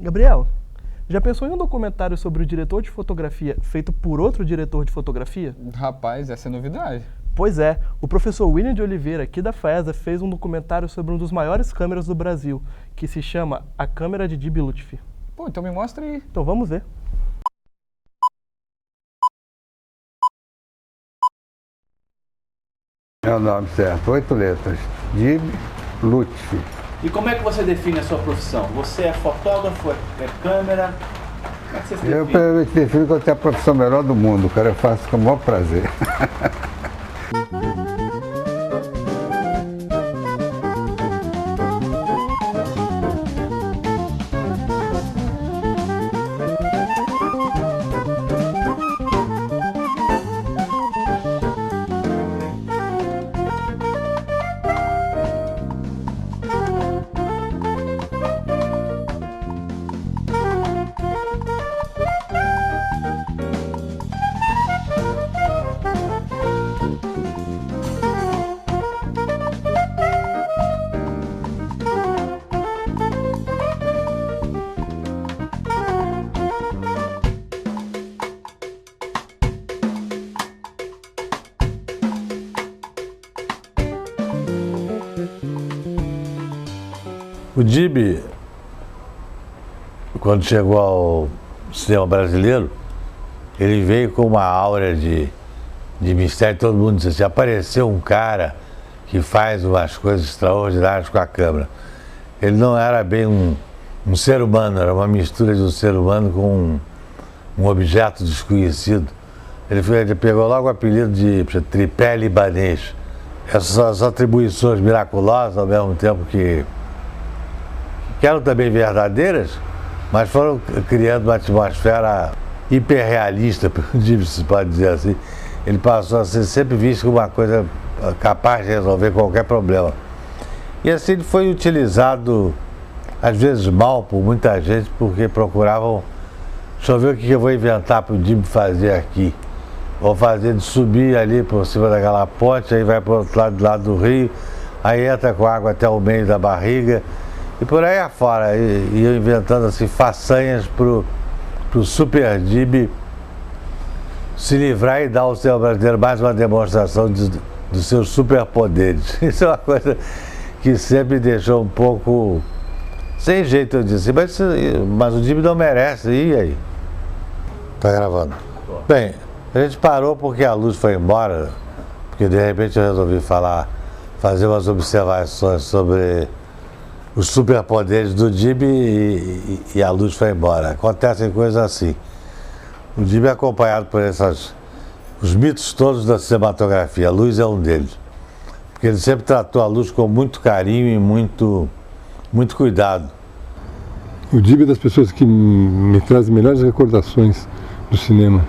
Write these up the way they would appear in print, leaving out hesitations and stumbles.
Gabriel, já pensou em um documentário sobre o diretor de fotografia feito por outro diretor de fotografia? Rapaz, essa é novidade. Pois é, o professor William de Oliveira, aqui da FAESA, fez um documentário sobre um dos maiores câmeras do Brasil, que se chama A Câmera de Dib Lutfi. Pô, então me mostra aí. Então vamos ver. É o nome certo, 8 letras. Dib Lutfi. E como é que você define a sua profissão? Você é fotógrafo, é câmera? Como é que você se define? Eu me defino que eu tenho a profissão melhor do mundo, cara, eu faço com o maior prazer. O Dib, quando chegou ao cinema brasileiro, ele veio com uma aura de mistério. Todo mundo disse assim, apareceu um cara que faz umas coisas extraordinárias com a câmera. Ele não era bem um ser humano, era uma mistura de um ser humano com um objeto desconhecido. Ele pegou logo o apelido de tripé libanês. Essas atribuições miraculosas, ao mesmo tempo que eram também verdadeiras, mas foram criando uma atmosfera hiperrealista, se pode dizer assim. Ele passou a ser sempre visto como uma coisa capaz de resolver qualquer problema. E assim ele foi utilizado, às vezes mal, por muita gente, porque procuravam, deixa eu ver o que eu vou inventar para o Dib fazer aqui. Vou fazer de subir ali por cima daquela ponte, aí vai para o outro lado do rio, aí entra com água até o meio da barriga, e por aí afora, iam inventando assim façanhas pro Super Dib se livrar e dar ao cinema brasileiro mais uma demonstração dos seus superpoderes. Isso é uma coisa que sempre deixou um pouco sem jeito, eu disse, mas o Dib não merece, e aí? Tá gravando? Bem, a gente parou porque a luz foi embora, porque de repente eu resolvi fazer umas observações sobre os superpoderes do Dib e a luz foi embora. Acontecem coisas assim. O Dib é acompanhado por os mitos todos da cinematografia. A luz é um deles. Porque ele sempre tratou a luz com muito carinho e muito cuidado. O Dib é das pessoas que me traz melhores recordações do cinema.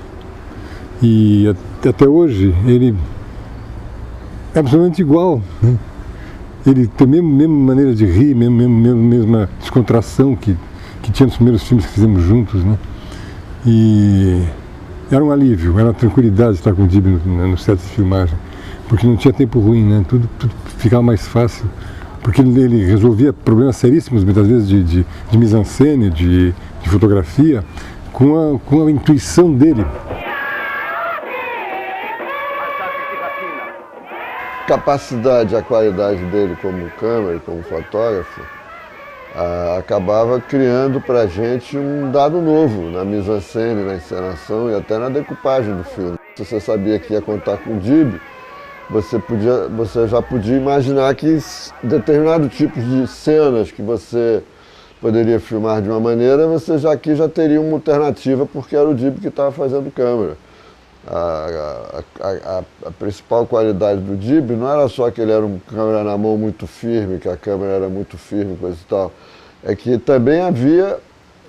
E até hoje ele é absolutamente igual, né? Ele tem a mesma maneira de rir, mesma descontração que tinha nos primeiros filmes que fizemos juntos, né? E era um alívio, era uma tranquilidade estar com o Dib no set de filmagem, porque não tinha tempo ruim, né? Tudo ficava mais fácil, porque ele resolvia problemas seríssimos, muitas vezes de mise-en-scène, de fotografia, com a intuição dele. A capacidade, a qualidade dele como câmera, como fotógrafo, acabava criando para a gente um dado novo na mise-en-scène, na encenação e até na decupagem do filme. Se você sabia que ia contar com o Dib, você já podia imaginar que determinado tipo de cenas que você poderia filmar de uma maneira, você já teria uma alternativa, porque era o Dib que estava fazendo câmera. A principal qualidade do Dib não era só que ele era um câmera na mão muito firme, que a câmera era muito firme, coisa e tal, é que também havia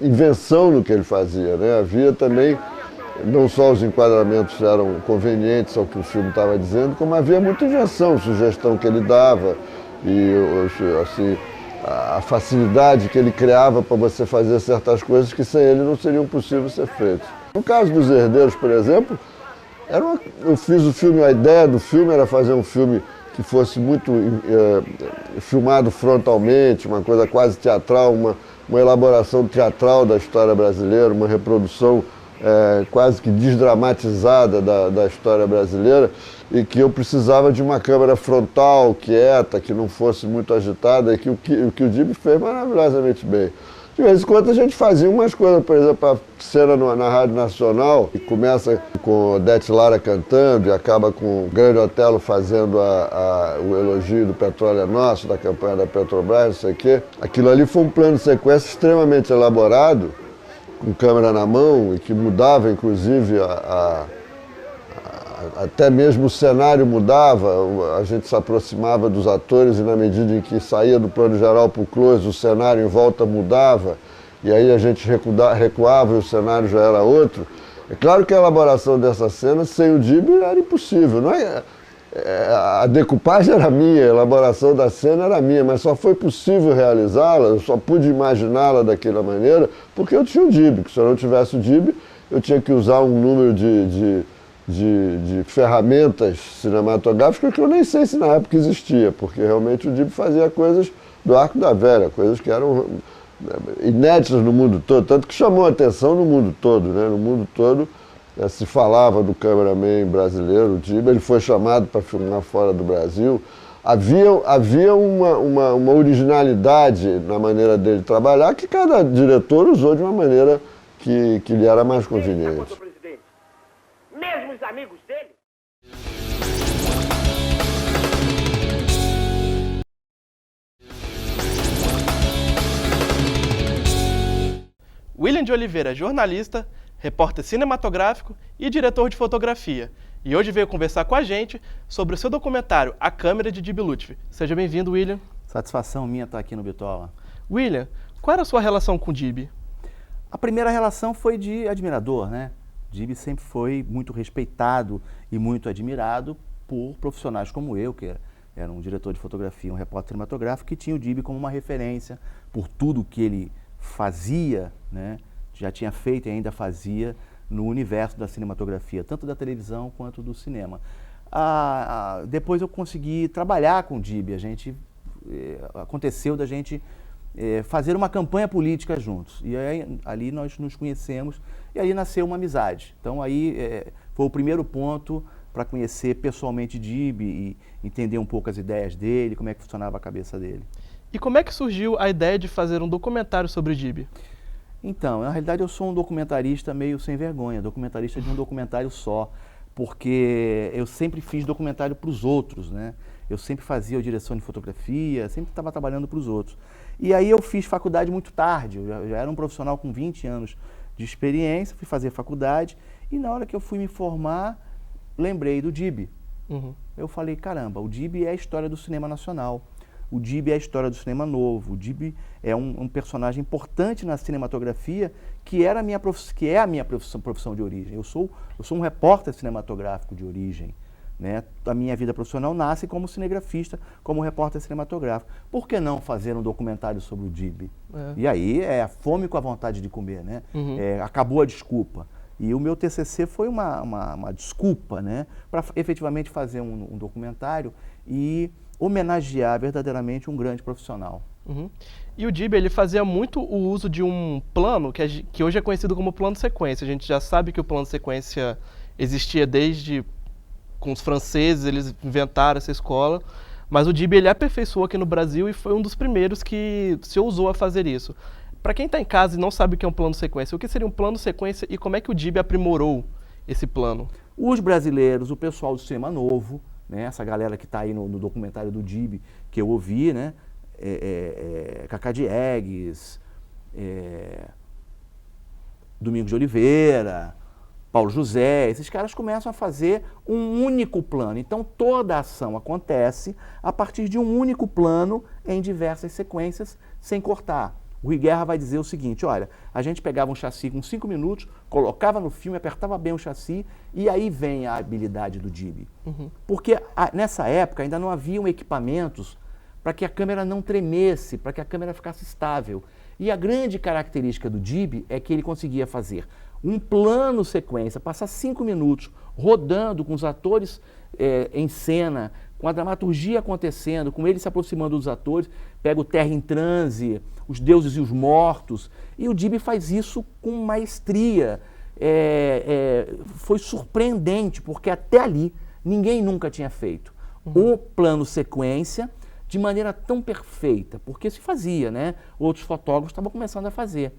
invenção no que ele fazia, né? Havia também, não só os enquadramentos eram convenientes ao que o filme estava dizendo, como havia muita invenção, sugestão que ele dava e assim, a facilidade que ele criava para você fazer certas coisas que sem ele não seriam possíveis ser feitas. No caso dos Herdeiros, por exemplo, eu fiz o filme, a ideia do filme era fazer um filme que fosse muito filmado frontalmente, uma coisa quase teatral, uma elaboração teatral da história brasileira, uma reprodução quase que desdramatizada da história brasileira, e que eu precisava de uma câmera frontal, quieta, que não fosse muito agitada, e que o Dib fez maravilhosamente bem. De vez em quando a gente fazia umas coisas, por exemplo, a cena na Rádio Nacional, que começa com Odete Lara cantando e acaba com o Grande Otelo fazendo o elogio do Petróleo é Nosso, da campanha da Petrobras, não sei o quê. Aquilo ali foi um plano de sequência extremamente elaborado, com câmera na mão, e que mudava, inclusive, até mesmo o cenário mudava, a gente se aproximava dos atores e na medida em que saía do plano geral para o close, o cenário em volta mudava, e aí a gente recuava e o cenário já era outro. É claro que a elaboração dessa cena sem o Dib era impossível, não é? A decupagem era minha, a elaboração da cena era minha, mas só foi possível realizá-la, eu só pude imaginá-la daquela maneira porque eu tinha o Dib, que se eu não tivesse o Dib, eu tinha que usar um número de ferramentas cinematográficas que eu nem sei se na época existia, porque realmente o Dib fazia coisas do Arco da Velha, coisas que eram inéditas no mundo todo, tanto que chamou a atenção no mundo todo, né? No mundo todo se falava do cameraman brasileiro, o Dib, ele foi chamado para filmar fora do Brasil. Havia uma originalidade na maneira dele trabalhar que cada diretor usou de uma maneira que lhe era mais conveniente. Mesmo os amigos dele? William de Oliveira é jornalista, repórter cinematográfico e diretor de fotografia. E hoje veio conversar com a gente sobre o seu documentário A Câmera de Dib Lutfi. Seja bem-vindo, William. Satisfação minha estar aqui no Bitola. William, qual era a sua relação com o Dib? A primeira relação foi de admirador, né? Dib sempre foi muito respeitado e muito admirado por profissionais como eu, que era um diretor de fotografia, um repórter cinematográfico, que tinha o Dib como uma referência por tudo que ele fazia, né? Já tinha feito e ainda fazia no universo da cinematografia, tanto da televisão quanto do cinema. Depois eu consegui trabalhar com o Dib, aconteceu da gente fazer uma campanha política juntos. E aí, ali nós nos conhecemos e aí nasceu uma amizade. Então aí foi o primeiro ponto para conhecer pessoalmente Dib e entender um pouco as ideias dele, como é que funcionava a cabeça dele. E como é que surgiu a ideia de fazer um documentário sobre o Dib? Então, na realidade eu sou um documentarista meio sem vergonha, documentarista de um documentário só, porque eu sempre fiz documentário para os outros, né? Eu sempre fazia direção de fotografia, sempre estava trabalhando para os outros. E aí eu fiz faculdade muito tarde, eu já era um profissional com 20 anos de experiência, fui fazer faculdade e na hora que eu fui me formar, lembrei do Dib. Uhum. Eu falei, caramba, o Dib é a história do cinema nacional. O Dib é a história do cinema novo, o Dib é um personagem importante na cinematografia que é a minha profissão de origem. Eu sou um repórter cinematográfico de origem, né? A minha vida profissional nasce como cinegrafista, como repórter cinematográfico. Por que não fazer um documentário sobre o Dib? E aí é a fome com a vontade de comer, né? Uhum. Acabou a desculpa. E o meu TCC foi uma desculpa, né? Para efetivamente fazer um documentário e homenagear verdadeiramente um grande profissional. Uhum. E o Dib, ele fazia muito o uso de um plano que hoje é conhecido como plano sequência. A gente já sabe que o plano sequência existia desde com os franceses, eles inventaram essa escola, mas o Dib, ele aperfeiçoou aqui no Brasil e foi um dos primeiros que se ousou a fazer isso. Para quem está em casa e não sabe o que é um plano sequência, o que seria um plano sequência e como é que o Dib aprimorou esse plano? Os brasileiros, o pessoal do cinema novo, né, essa galera que está aí no documentário do Dib, que eu ouvi, né, Cacá Diegues, Domingos de Oliveira, Paulo José, esses caras começam a fazer um único plano. Então toda a ação acontece a partir de um único plano em diversas sequências, sem cortar. O Rui Guerra vai dizer o seguinte, olha, a gente pegava um chassi com 5 minutos, colocava no filme, apertava bem o chassi e aí vem a habilidade do Dib. Uhum. Porque nessa época ainda não haviam equipamentos para que a câmera não tremesse, para que a câmera ficasse estável. E a grande característica do Dib é que ele conseguia fazer um plano sequência, passar 5 minutos rodando com os atores em cena, com a dramaturgia acontecendo, com ele se aproximando dos atores, pega o Terra em Transe, Os Deuses e os Mortos, e o Dib faz isso com maestria. Foi surpreendente, porque até ali ninguém nunca tinha feito um plano sequência de maneira tão perfeita, porque se fazia, né? Outros fotógrafos estavam começando a fazer.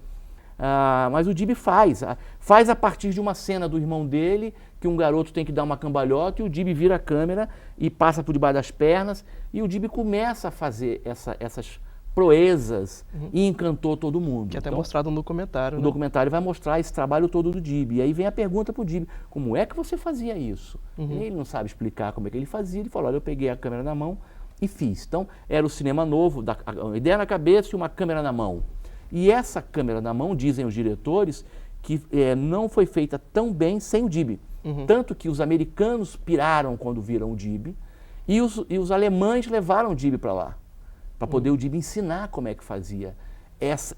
Mas o Dib faz a partir de uma cena do irmão dele, que um garoto tem que dar uma cambalhota, e o Dib vira a câmera e passa por debaixo das pernas, e o Dib começa a fazer essas proezas e encantou todo mundo. Que é até mostrado no documentário. O documentário vai mostrar esse trabalho todo do Dib. E aí vem a pergunta para o Dib, como é que você fazia isso? Ele não sabe explicar como é que ele fazia, ele falou, olha, eu peguei a câmera na mão e fiz. Então, era o cinema novo, a ideia na cabeça e uma câmera na mão. E essa câmera na mão, dizem os diretores, que não foi feita tão bem sem o Dib. Tanto que os americanos piraram quando viram o Dib, e os alemães levaram o Dib para lá, para poder o Dib ensinar como é que fazia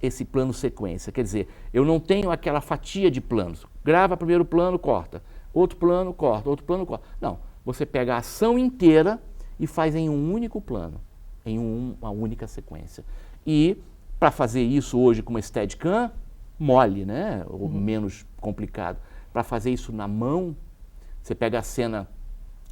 esse plano sequência. Quer dizer, eu não tenho aquela fatia de planos. Grava primeiro plano, corta. Outro plano, corta. Outro plano, corta. Não, você pega a ação inteira e faz em um único plano, em uma única sequência. E para fazer isso hoje com uma Steadicam, mole, né? Ou menos complicado. Para fazer isso na mão, você pega a cena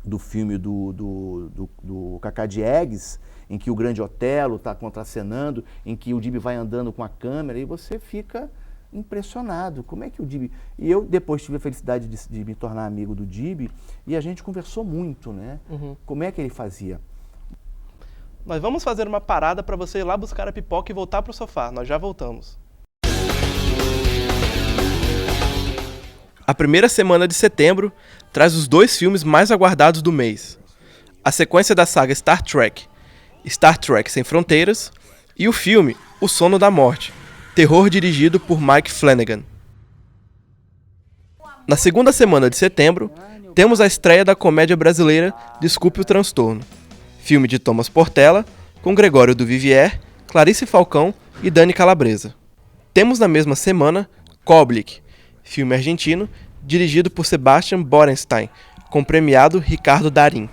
do filme do Cacá Diegues, em que o Grande Otelo está contracenando, em que o Dib vai andando com a câmera, e você fica impressionado. Como é que o Dib... E eu depois tive a felicidade de me tornar amigo do Dib, e a gente conversou muito, né? Como é que ele fazia? Nós vamos fazer uma parada para você ir lá buscar a pipoca e voltar para o sofá. Nós já voltamos. A primeira semana de setembro traz os 2 filmes mais aguardados do mês. A sequência da saga Star Trek Sem Fronteiras, e o filme O Sono da Morte, terror dirigido por Mike Flanagan. Na segunda semana de setembro, temos a estreia da comédia brasileira Desculpe o Transtorno, filme de Thomas Portela, com Gregório Duvivier, Clarice Falcão e Dani Calabresa. Temos na mesma semana Koblik, filme argentino, dirigido por Sebastian Borenstein, com o premiado Ricardo Darín.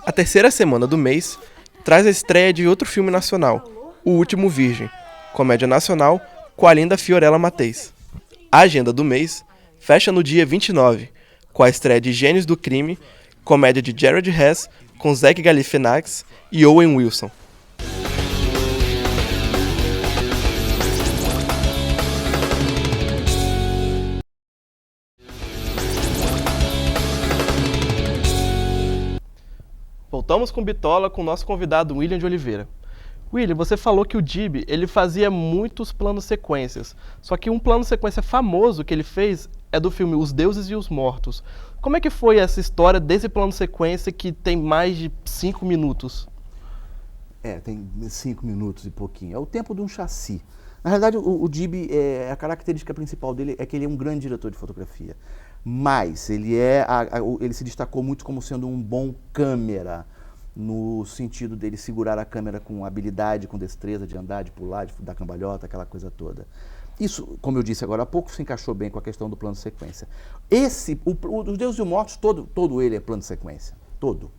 A terceira semana do mês traz a estreia de outro filme nacional, O Último Virgem, comédia nacional com a linda Fiorella Mattheiss. A agenda do mês fecha no dia 29, com a estreia de Gênios do Crime, comédia de Jared Hess, com Zach Galifianakis e Owen Wilson. Voltamos com Bitola com o nosso convidado William de Oliveira. William, você falou que o Dib ele fazia muitos planos sequências, só que um plano sequência famoso que ele fez é do filme Os Deuses e os Mortos. Como é que foi essa história desse plano sequência que tem mais de 5 minutos? Tem 5 minutos e pouquinho. É o tempo de um chassi. Na realidade, o Dib, a característica principal dele é que ele é um grande diretor de fotografia. Mas ele se destacou muito como sendo um bom câmera, no sentido dele segurar a câmera com habilidade, com destreza de andar, de pular, de dar cambalhota, aquela coisa toda. Isso, como eu disse agora há pouco, se encaixou bem com a questão do plano de sequência. Os Deuses e os Mortos, todo ele é plano de sequência, todo.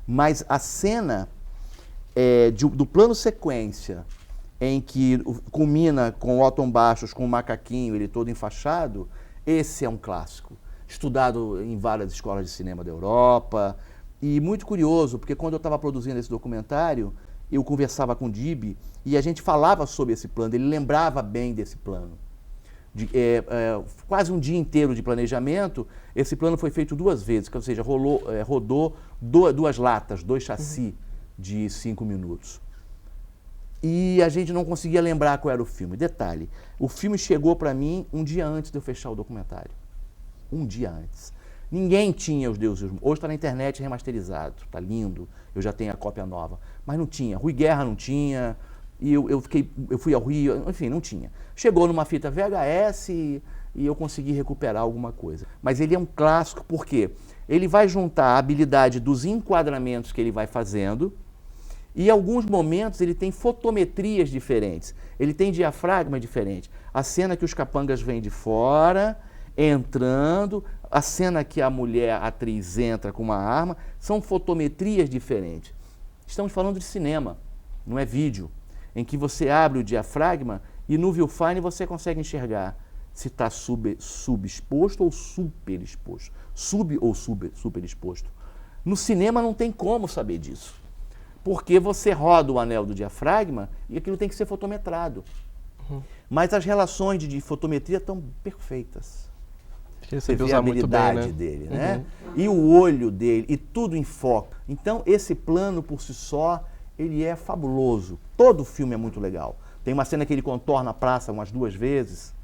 Mas a cena do plano sequência, em que culmina com o Otton Bastos, com o macaquinho, ele todo enfaixado, esse é um clássico, estudado em várias escolas de cinema da Europa, e muito curioso, porque quando eu estava produzindo esse documentário, eu conversava com o Dib e a gente falava sobre esse plano, ele lembrava bem desse plano. Quase um dia inteiro de planejamento, esse plano foi feito 2 vezes, ou seja, rodou 2 latas, 2 chassi de 5 minutos. E a gente não conseguia lembrar qual era o filme. Detalhe, o filme chegou para mim um dia antes de eu fechar o documentário. Um dia antes. Ninguém tinha Os Deuses. Hoje está na internet remasterizado, está lindo, eu já tenho a cópia nova. Mas não tinha, Rui Guerra não tinha, e eu fui ao Rio, enfim, não tinha. Chegou numa fita VHS e eu consegui recuperar alguma coisa. Mas ele é um clássico porque ele vai juntar a habilidade dos enquadramentos que ele vai fazendo, e em alguns momentos ele tem fotometrias diferentes, ele tem diafragma diferente. A cena que os capangas vêm de fora entrando, a cena que a mulher, a atriz, entra com uma arma, são fotometrias diferentes. Estamos falando de cinema, não é vídeo, em que você abre o diafragma e no viewfinder você consegue enxergar se está subexposto ou superexposto. Superexposto. No cinema não tem como saber disso, porque você roda o anel do diafragma e aquilo tem que ser fotometrado. Mas as relações de fotometria estão perfeitas. Você vê a habilidade dele, né? E o olho dele, e tudo em foco. Então, esse plano por si só, ele é fabuloso. Todo o filme é muito legal. Tem uma cena que ele contorna a praça umas 2 vezes,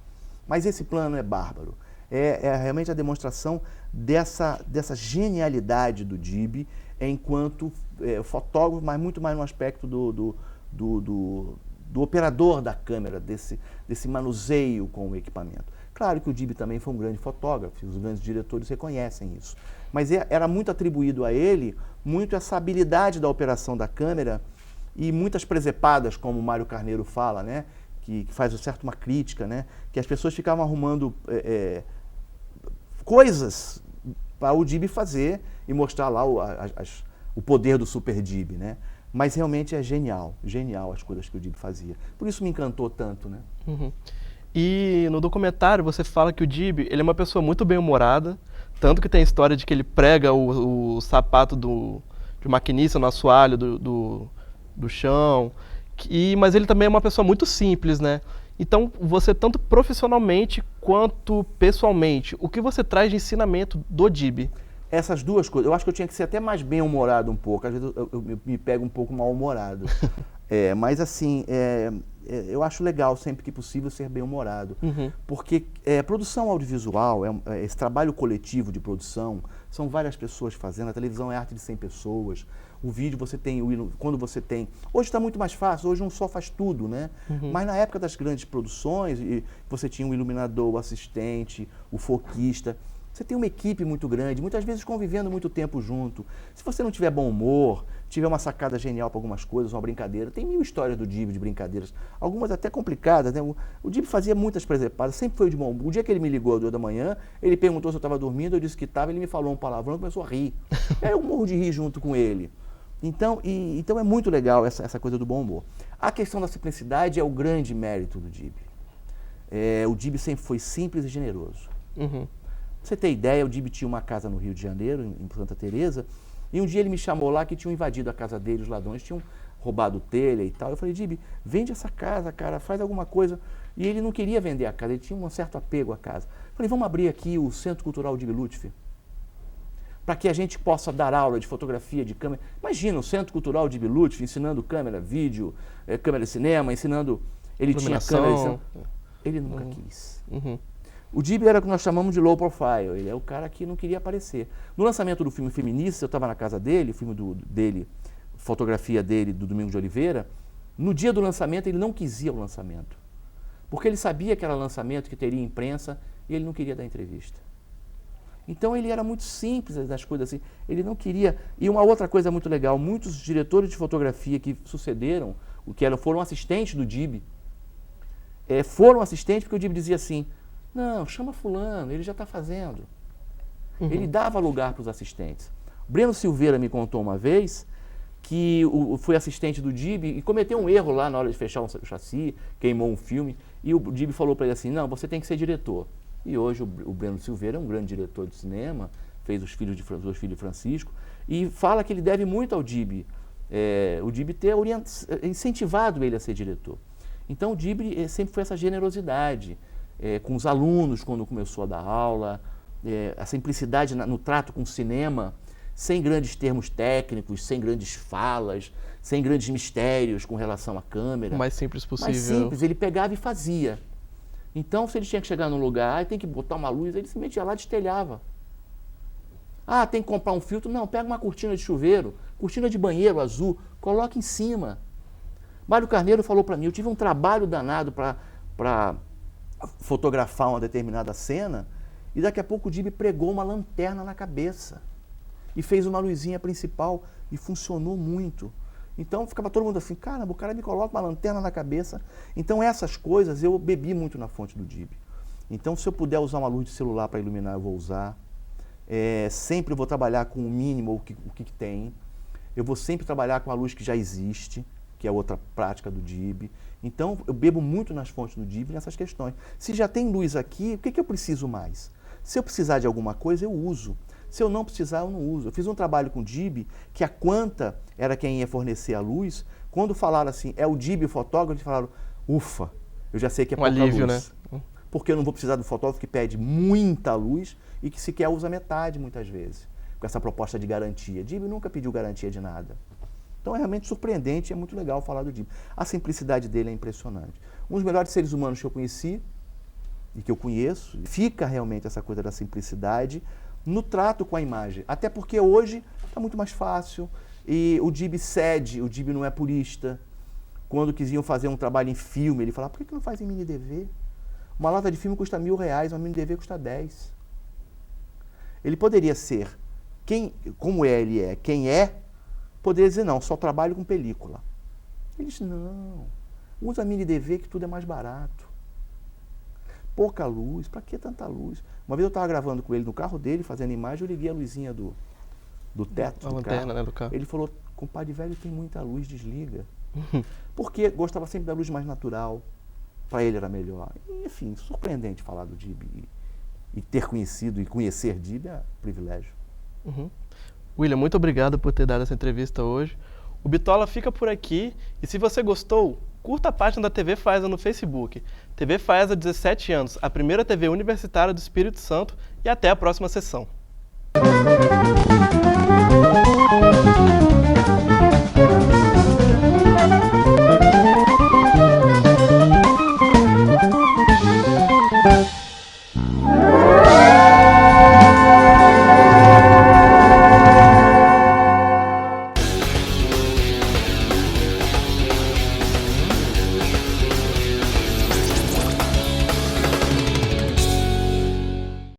mas esse plano é bárbaro. É realmente a demonstração dessa genialidade do Dib enquanto fotógrafo, mas muito mais no aspecto do operador da câmera, desse manuseio com o equipamento. Claro que o Dib também foi um grande fotógrafo, os grandes diretores reconhecem isso. Mas era muito atribuído a ele, muito essa habilidade da operação da câmera e muitas presepadas, como o Mário Carneiro fala, né? Que faz certo uma crítica, né? Que as pessoas ficavam arrumando coisas para o Dib fazer e mostrar lá o poder do Super Dib, né? Mas realmente é genial as coisas que o Dib fazia. Por isso me encantou tanto, né? E no documentário você fala que o Dib, ele é uma pessoa muito bem-humorada, tanto que tem a história de que ele prega o sapato de um maquinista no assoalho do chão, mas ele também é uma pessoa muito simples, né? Então, você, tanto profissionalmente quanto pessoalmente, o que você traz de ensinamento do Dib? Essas duas coisas, eu acho que eu tinha que ser até mais bem-humorado um pouco, às vezes eu me pego um pouco mal-humorado. Mas assim, eu acho legal sempre que possível ser bem-humorado, porque produção audiovisual, esse trabalho coletivo de produção, são várias pessoas fazendo, a televisão é arte de 100 pessoas, o vídeo você tem, quando você tem, hoje está muito mais fácil, hoje um só faz tudo, né? Mas na época das grandes produções, você tinha o iluminador, o assistente, o foquista. Você tem uma equipe muito grande, muitas vezes convivendo muito tempo junto. Se você não tiver bom humor, tiver uma sacada genial para algumas coisas, uma brincadeira, tem 1000 histórias do Dib de brincadeiras, algumas até complicadas, né? O Dib fazia muitas presepadas, sempre foi de bom humor. O dia que ele me ligou às 2 da manhã, ele perguntou se eu estava dormindo, eu disse que estava, ele me falou um palavrão e começou a rir. Aí eu morro de rir junto com ele. Então é muito legal essa coisa do bom humor. A questão da simplicidade é o grande mérito do Dib. O Dib sempre foi simples e generoso. Pra você ter ideia, o Dib tinha uma casa no Rio de Janeiro, em Santa Teresa, e um dia ele me chamou lá que tinham invadido a casa dele, os ladrões tinham roubado telha e tal. Eu falei, Dib, vende essa casa, cara, faz alguma coisa. E ele não queria vender a casa, ele tinha um certo apego à casa. Eu falei, vamos abrir aqui o Centro Cultural Dib Lutfi, para que a gente possa dar aula de fotografia, de câmera. Imagina o Centro Cultural Dib Lutfi ensinando câmera, vídeo, câmera de cinema, ensinando... Ele tinha câmera... Ele nunca quis. O Dib era o que nós chamamos de low profile, ele é o cara que não queria aparecer. No lançamento do filme Feminista, eu estava na casa dele, o filme dele, fotografia dele, do Domingos de Oliveira. No dia do lançamento, ele não quis ir ao lançamento, porque ele sabia que era lançamento, que teria imprensa, e ele não queria dar entrevista. Então ele era muito simples das coisas assim, ele não queria... E uma outra coisa muito legal, muitos diretores de fotografia que sucederam, foram assistentes do Dib, foram assistentes porque o Dib dizia assim, não, chama fulano, ele já está fazendo. Ele dava lugar para os assistentes. O Breno Silveira me contou uma vez que foi assistente do Dib e cometeu um erro lá na hora de fechar o chassi, queimou um filme, e o Dib falou para ele assim, não, você tem que ser diretor. E hoje o Breno Silveira é um grande diretor de cinema, fez Os Filhos de Francisco, e fala que ele deve muito ao Dib. O Dib ter incentivado ele a ser diretor. Então o Dib sempre foi essa generosidade, com os alunos quando começou a dar aula, a simplicidade no trato com o cinema, sem grandes termos técnicos, sem grandes falas, sem grandes mistérios com relação à câmera. O mais simples possível. Mais simples, ele pegava e fazia. Então, se ele tinha que chegar num lugar, tem que botar uma luz, ele simplesmente ia lá e destelhava. Ah, tem que comprar um filtro? Não, pega uma cortina de chuveiro, cortina de banheiro azul, coloca em cima. Mário Carneiro falou para mim, eu tive um trabalho danado para fotografar uma determinada cena, e daqui a pouco o Dib pregou uma lanterna na cabeça e fez uma luzinha principal e funcionou muito. Então ficava todo mundo assim, caramba, o cara me coloca uma lanterna na cabeça. Então essas coisas eu bebi muito na fonte do Dib. Então, se eu puder usar uma luz de celular para iluminar, eu vou usar. Sempre eu vou trabalhar com o mínimo, o que tem. Eu vou sempre trabalhar com a luz que já existe, que é outra prática do DIB. Então, eu bebo muito nas fontes do DIB nessas questões. Se já tem luz aqui, o que eu preciso mais? Se eu precisar de alguma coisa, eu uso. Se eu não precisar, eu não uso. Eu fiz um trabalho com o DIB, que a Quanta era quem ia fornecer a luz. Quando falaram assim, é o DIB o fotógrafo, eles falaram, ufa, eu já sei que é pouca alívio, luz. Né? Porque eu não vou precisar do fotógrafo que pede muita luz e que sequer usa metade, muitas vezes, com essa proposta de garantia. DIB nunca pediu garantia de nada. Então é realmente surpreendente e é muito legal falar do DIB. A simplicidade dele é impressionante. Um dos melhores seres humanos que eu conheci e que eu conheço, fica realmente essa coisa da simplicidade no trato com a imagem. Até porque hoje está muito mais fácil e o DIB cede, o DIB não é purista. Quando quisiam fazer um trabalho em filme, ele falava, por que não faz em mini DV? Uma lata de filme custa R$1.000, uma mini DV custa 10. Ele poderia ser, como ele é, quem é, poderia dizer, não, só trabalho com película. Ele disse, não, usa mini DV que tudo é mais barato. Pouca luz, para que tanta luz? Uma vez eu estava gravando com ele no carro dele, fazendo imagem, eu liguei a luzinha do teto do lanterna, carro. né, do carro. Ele falou, compadre velho, tem muita luz, desliga. Porque gostava sempre da luz mais natural, para ele era melhor. E, enfim, surpreendente falar do DIB e ter conhecido e conhecer DIB é um privilégio. William, muito obrigado por ter dado essa entrevista hoje. O Bitola fica por aqui e se você gostou, curta a página da TV Faesa no Facebook. TV Faesa 17 anos, a primeira TV universitária do Espírito Santo e até a próxima sessão.